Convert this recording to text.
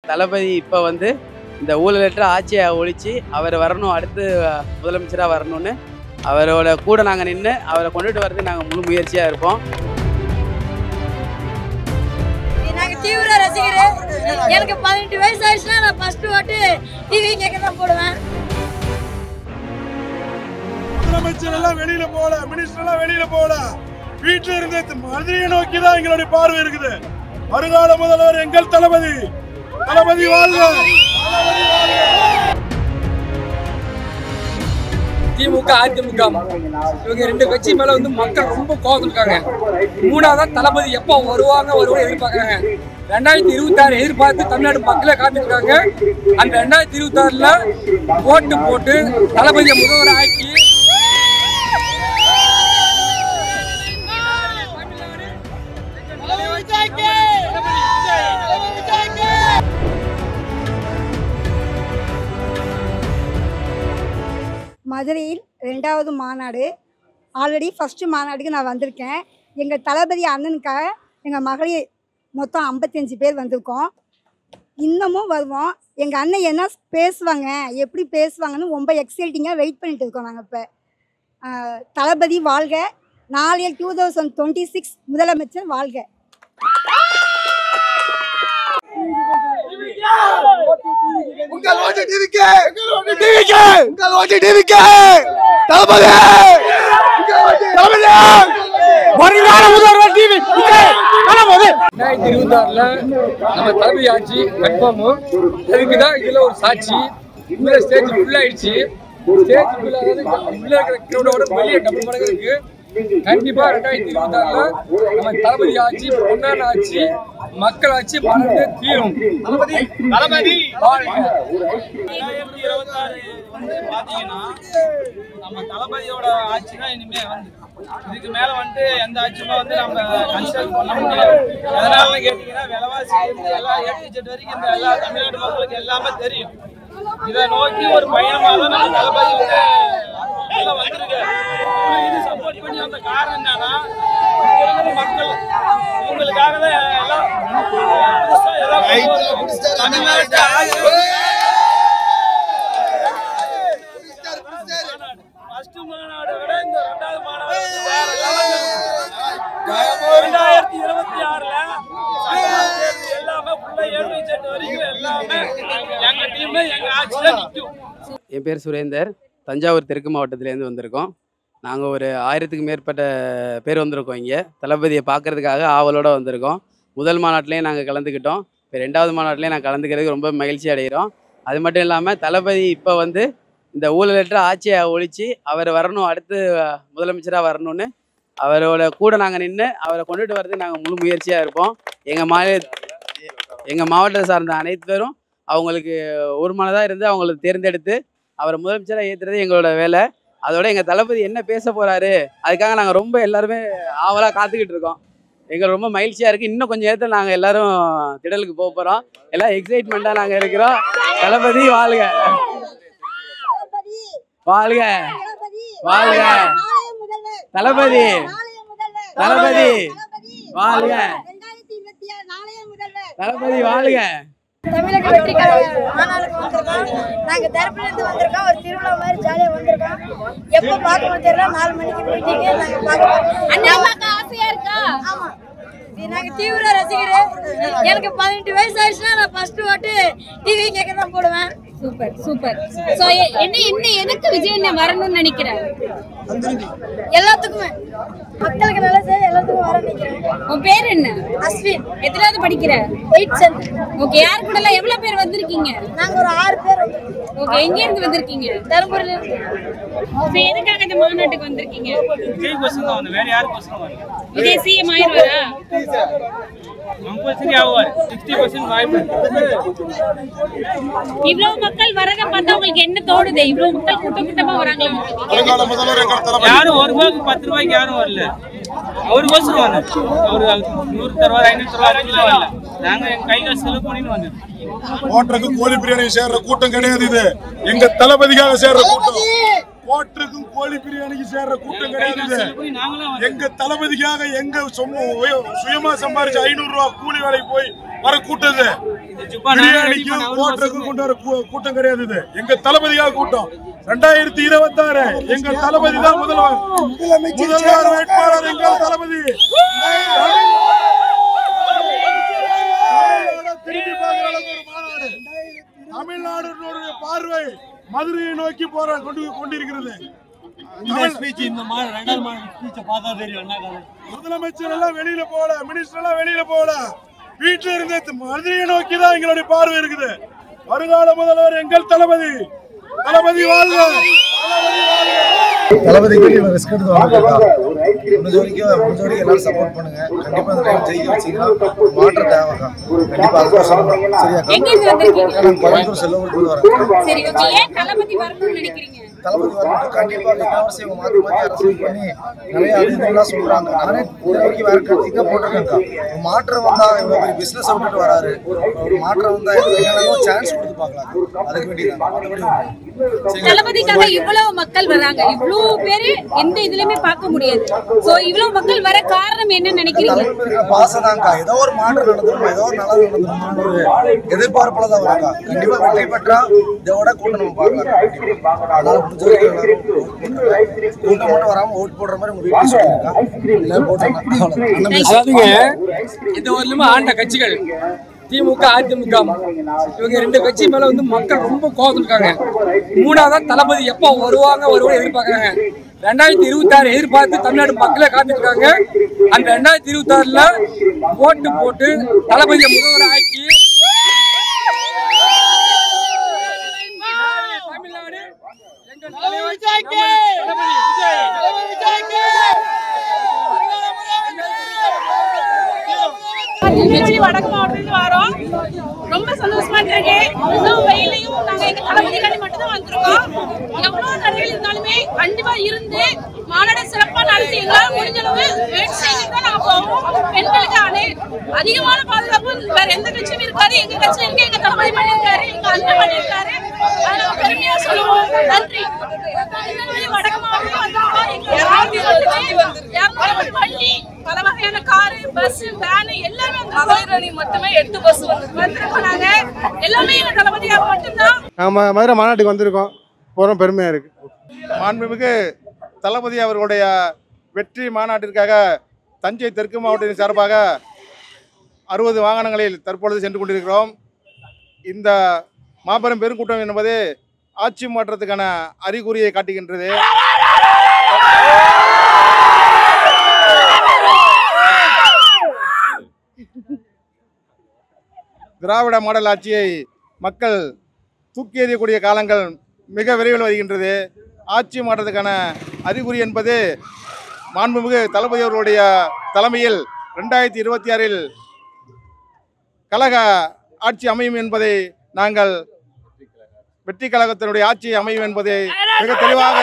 தளபதி இப்போ வந்து இந்த ஊழலற்ற ஆட்சியை ஒழிச்சு அவர் வரணும், அடுத்து முதலமைச்சராக வரணும்னு அவரோட கூட நாங்கள் நின்று அவரை கொண்டுட்டு வரதுக்கு நாங்கள் முழு முயற்சியாக இருப்போம். நாங்கள் தீவிர ரசிகர். எனக்கு 18 வயசு ஆயிடுச்சுன்னா நான் ஃபர்ஸ்ட் ஓட்டு டிவி கேட்க தான் போடுவேன். முதலமைச்சர் எல்லாம் வெளியில போல, மினிஸ்டர் எல்லாம் வெளியில போல, வீட்டில் இருந்து மதுரையை நோக்கி தான் எங்களுடைய பார்வை இருக்குது. வருங்கால முதல்வர் எங்கள் தளபதி. தளபதி வாழ்க. திமுக அதிமுக இவங்க ரெண்டு கட்சி மேல வந்து மக்கள் ரொம்ப கோபம் இருக்காங்க. மூணாவதா தளபதி எப்போ வருவாங்க எதிர்பார்க்கறாங்க. 2026 எதிர்பார்த்து தமிழ்நாடு மக்களே காத்துருக்காங்க. அந்த 2026ல ஓட்டு போட்டு தளபதியை முதல்வர் ஆக்கி மதுரையில் 2வது மாநாடு. ஆல்ரெடி ஃபஸ்ட்டு மாநாடுக்கு நான் வந்திருக்கேன். எங்கள் தளபதி அண்ணனுக்காக எங்கள் மகளிர் மொத்தம் 55 பேர் வந்திருக்கோம். இன்னமும் வருவோம். எங்கள் அண்ணன் என்ன பேசுவாங்க, எப்படி பேசுவாங்கன்னு ரொம்ப எக்ஸைட்டிங்காக வெயிட் பண்ணிட்டு இருக்கோம். நாங்கள் இப்போ தளபதி வாழ்க. நாளைய 2026 முதலமைச்சர் வாழ்க. உங்கள் ஓட்டு டிவிக்கு, உங்கள் ஓட்டு டிவிக்கு. தளபதி வருங்கால முதல்வர் டிவி. 2026ல நம்ம தளபதி ஆட்சி கன்ஃபார்ம். அதுக்குதான் இதுல ஒரு சாட்சி. உள்ள ஸ்டேஜ் ஃபுல் ஆயிடுச்சு. ஸ்டேஜ் ஃபுல் ஆகாது, உள்ள இருக்கிற கிரௌடோட வெளியே டபுள் மடங்கு இருக்கு. கண்டிப்பா 2026ல நம்ம தளபதி ஆட்சி பொன்னான ஆட்சி, மக்கள் ஆட்சி மறந்தே தீரும். தளபதி 2026 வந்து பாத்தீங்கன்னா நம்ம தளபதியோட ஆட்சி தான் இனிமே வந்து இதுக்கு மேல வந்து எந்த ஆட்சியுமே வந்து நம்ம கன்சிடர் பண்ண முடியாது. அதனால கேட்டீங்கன்னா விலைவாசி இருந்து எல்லாம் A-Z வரைக்கும் இந்த எல்லா தமிழ்நாடு மக்களுக்கு எல்லாமே தெரியும். இதை நோக்கி ஒரு பயணமாக தான் நம்ம தளபதி வந்திருக்கு. இது சப்போர்ட் பண்ணி வந்த காரணம் என்னன்னா மக்கள் இவங்களுக்காக தான் எல்லாம் ஃபர்ஸ்ட் மாநாடு விட இந்த 2வது மாநாடு வேற லெவல்ல. 2026ல எல்லாமே ஃபுல்லா A-Z வரைக்கும் எல்லாமே எங்க டீம் எங்க ஆட்சியில நிற்கும். என் பேர் சுரேந்தர். தஞ்சாவூர் தெற்கு மாவட்டத்திலேருந்து வந்திருக்கோம். நாங்கள் ஒரு 1000க்கு மேற்பட்ட பேர் வந்திருக்கோம். இங்கே தளபதியை பார்க்குறதுக்காக ஆவலோடு வந்திருக்கோம். முதல் மாநாட்டிலையும் நாங்கள் கலந்துக்கிட்டோம். இப்போ 2வது மாநாட்டிலையும் நாங்கள் கலந்துக்கிறதுக்கு ரொம்ப மகிழ்ச்சி அடைகிறோம். அது மட்டும் இல்லாமல் தளபதி இப்போ வந்து இந்த ஊழலற்ற ஆட்சியை ஒழிச்சு அவர் வரணும், அடுத்து முதலமைச்சராக வரணும்னு அவரோட கூட நாங்கள் நின்று அவரை கொண்டுட்டு வரதுக்கு நாங்கள் முழு முயற்சியாக இருப்போம். எங்கள் மாவட்டத்தை சார்ந்த அனைத்து பேரும் அவங்களுக்கு ஒரு மனதாக இருந்து அவங்களுக்கு தேர்ந்தெடுத்து அவரை முதலமைச்சராக ஏற்றுறது எங்களோட வேலை. அதோட எங்கள் தளபதி என்ன பேச போகிறாரு அதுக்காக நாங்கள் ரொம்ப எல்லாருமே ஆவலாக காத்துக்கிட்டு இருக்கோம். எங்களுக்கு ரொம்ப மகிழ்ச்சியாக இருக்குது. இன்னும் கொஞ்சம் நேரத்தில் நாங்கள் எல்லோரும் திடலுக்கு போக போகிறோம். எல்லாம் எக்ஸைட்மெண்ட்டாக நாங்கள் இருக்கிறோம். தளபதி வாழ்க, வாழ்க, வாழ்க. தளபதி தளபதி வாழ்க, தளபதி வாழ்க. தமிழக வெற்றி கழக மாநாடுக்கு வந்திருக்கோம். நாங்கள் தரப்புலேருந்து வந்திருக்கோம். ஒரு திருவிழா மாதிரி ஜாலியாக வந்திருக்கோம். எப்போ பார்க்கணும் தெரியல. 4 மணிக்கு மீட்டிங்கு நாங்கள் பார்க்க ஆசையாக இருக்கா? ஆமாம், நாங்கள் தீவிர ரசிகர். எனக்கு 18 வயசு ஆயிடுச்சுன்னா நான் ஃபர்ஸ்ட் ஓட்டு டிவி கேட்க தான் போடுவேன். Super super. சோ என்ன எதுக்கு விஜய் வரணும்னு நினைக்கிறேன்? எல்லாத்துக்குமே மக்களுக்கு நல்லா செய்ய எல்லாத்துக்கும் வர நினைக்கிறேன். உன் பேர் என்ன? அஸ்வின். எத்தனாவது படிக்கிற? 8th standard. ஓகே. யார் கூட எல்லாம் எவ்வளவு பேர் வந்திருக்கீங்க? நாங்க ஒரு 6 பேர் வந்திருக்கோம். ஓகே. எங்க இருந்து வந்திருக்கீங்க? தர்மபுரியில இருந்து. இப்போ எதுக்காக இந்த மாநாட்டுக்கு வந்திருக்கீங்க? விஜய் கோசம் தான் வந்து, வேற யாருக்கு கோசம் வரல. விஜய் சிஎம் ஆயிடுவாரா? கம்பல்சரி ஆவார். 60% வாய்ப்பு. இவ்வளவு மக்கள் வரத பார்த்தா உங்களுக்கு என்ன தோணுது? இவ்வளவு மக்கள் கூட்டமா வராங்களா? வருங்கால முதல்வர் எங்கள் தளபதி. யாரும் ₹1 10 ரூபாய்க்கு யாரும் வரல. அவரு கோசம் வரல. அவரு 100 தருவார், 500 தருவார் வரல. நாங்க எங்க கையில செலவு பண்ணிட்டு வந்தோம். ஓட்டருக்கு கோழி பிரியாணி சேர்ற கூட்டம் கிடையாது. இது எங்க தளபதிக்காக சேர்ற கூட்டம். ஓட்டருக்கும் கோழி பிரியாணிக்கு சேர்ற கூட்டம் கிடையாது. எங்க தளபதிக்காக எங்க சுயமா சம்பாரிச்சு 500 ரூபாய் கூலி வேலைக்கு போய் வர கூட்டம். பிரியாணிக்கு ஓட்டருக்கு கொண்டு வர கூட்டம் கிடையாது. இது எங்க தளபதியாக கூட்டம். 2026 எங்க தளபதி தான் முதல்வர் வேட்பாளர். எங்கள் தளபதி திரும்பி பார்க்கிற அளவுக்கு ஒரு மாநாடு. தமிழ்நாடு பார்வை மதுரையை நோக்கி கொண்டிருக்கிறது. முதலமைச்சர் எல்லாம் வெளியில போல, மினிஸ்டர் எல்லாம் வெளியில போல, வீட்டுல இருந்து மதுரையை நோக்கி தான் எங்களுடைய பார்வை இருக்குது. வருங்கால முதல்வர் எங்கள் தளபதி. தளபதி வாழ்க. தளபதிக்கு இவங்க ரிஸ்க் எடுத்து வாங்கிருக்கா. முடிஞ்ச வரைக்கும் எல்லாரும் சப்போர்ட் பண்ணுங்க. கண்டிப்பா அந்த டைம் ஜெயிக்க வச்சீங்கன்னா மாற்றம் தேவைக்கா. கண்டிப்பா அதுதான் சொல்லணும். சரியா? நான் கோயம்புத்தூர் செல்லூர்ல வரேன். சரி, ஓகே. ஏன் தளபதி வரணும்னு நினைக்கிறீங்க? தளபதி வரணும். கண்டிப்பா இளவரசி இவங்க மாற்றி அரசியல் பண்ணி நிறைய இதெல்லாம் சொல்றாங்க. நானே இது வரைக்கும் வேற கட்சிக்கு போட்டிருக்கேன்க்கா. மாற்றம் வந்தா இவ்வளவு பெரிய பிசினஸ் விட்டுட்டு வராரு. ஒரு மாற்றம் வந்தா என்னென்ன சான்ஸ் கொடுத்து பார்க்கலாம். அதுக்கு வேண்டியதான். தளபதிக்காக இவ்வளவு மக்கள் வராங்க. இவ்வளவு பேரு எந்த இதுலயுமே பார்க்க முடியாது. சோ இவ்வளவு மக்கள் வர காரணம் என்ன நினைக்கிறீங்க? பாசதான்க்கா. ஏதோ ஒரு மாற்றம் நடந்துருமா, ஏதோ ஒரு நல்லது நடந்துருமான்னு ஒரு எதிர்பார்ப்புல தான் வராக்கா. கண்டிப்பா வெற்றி பெற்றா இதோட கூட்டம் நம்ம பார்க்கலாம். அதனால முடிஞ்ச வரைக்கும் கூட்டம் மட்டும் வராம ஓட் போடுற மாதிரி உங்க வீட்டுல சொல்லிருக்கா. அதாவதுங்க இந்த ஊர்லயுமே ஆண்ட கட்சிகள் திமுக, அதிமுக இவங்க ரெண்டு கட்சி மேல வந்து மக்கள் ரொம்ப கோபம் இருக்காங்க. மூணாவதா தளபதி எப்ப வருவாங்க எதிர்பார்க்கறாங்க. 2026 எதிர்பார்த்து தமிழ்நாடு மக்களே காத்துட்டு இருக்காங்க. அந்த 2026ல ஓட்டு போட்டு தளபதியை முதல்வர் ஆக்கி தமிழ்நாடு எங்கள் தலைவர் வடக்கு மாவட்டத்துக்கு வரோம். ரொம்ப சந்தோஷமா இருக்கு. இன்னும் வெயிலையும் நாங்க எங்க தளபதிக்காண்டி மட்டும் தான் வந்திருக்கோம். எவ்வளவு தடைகள் இருந்தாலுமே கண்டிப்பா இருந்து மாநாடு சிறப்பா நடத்தி எங்களால் முடிஞ்ச அளவு முயற்சி செஞ்சுட்டு தான் நாங்க போவோம். பெண்களுக்கு அதிகமான பாதுகாப்பு வேற எந்த கட்சியும் இருக்காது. எங்க கட்சி இருக்கு, எங்க தளபதி பண்ணியிருக்காரு, எங்க அண்ணன் பண்ணியிருக்காரு. அதை நம்ம பெருமையா சொல்லுவோம். நன்றி. வடக்கு மாவட்டம் வண்டி, பல வகையான காரு, பஸ், வேன் எல்லாமே மகளிரணி மட்டுமே 8 பஸ் வந்திருக்கோம். நாங்க எல்லாமே எங்க தளபதியாக மட்டும்தான். நாம மதுரை மாநாட்டுக்கு வந்திருக்கோம். போறோம், பெருமையா இருக்கு. மாண்புமிகு தளபதி அவர்களுடைய வெற்றி மாநாட்டிற்காக தஞ்சை தெற்கு மாவட்டத்தின் சார்பாக 60 வாகனங்களில் தற்பொழுது சென்று கொண்டிருக்கிறோம். இந்த மாபெரும் பெருங்கூட்டம் என்பது ஆட்சி மாற்றத்துக்கான அறிகுறியை காட்டுகின்றது. திராவிட மாடல் ஆட்சியை மக்கள் தூக்கி எறியக்கூடிய காலங்கள் மிக விரைவில் வருகின்றது. ஆட்சி மாற்றத்துக்கான அறிகுறி என்பது மாண்புமிகு தளபதி அவர்களுடைய தலைமையில் 2026 கழக ஆட்சி அமையும் என்பதை நாங்கள் வெற்றி கழகத்தினுடைய ஆட்சி அமையும் என்பதை மிக தெளிவாக